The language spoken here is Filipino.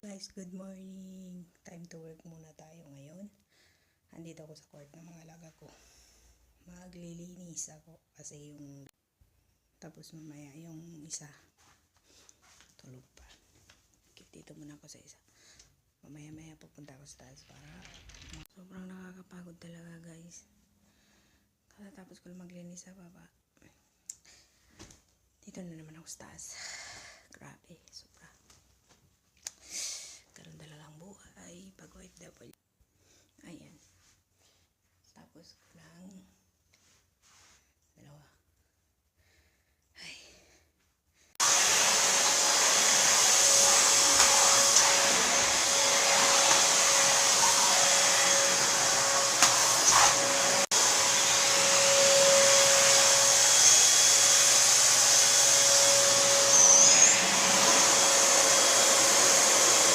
Guys, good morning. Time to work muna tayo ngayon. Andito ako sa court ng mga alaga ko. Maglilinis ako kasi yung tapos mamaya yung isa tulog pa. Dito muna ako sa isa. Mamaya pupunta ako sa taas para sobrang nakakapagod talaga, guys. Tapos ko lang maglinis sa baba. Dito na naman ako sa taas. Grabe, sobra.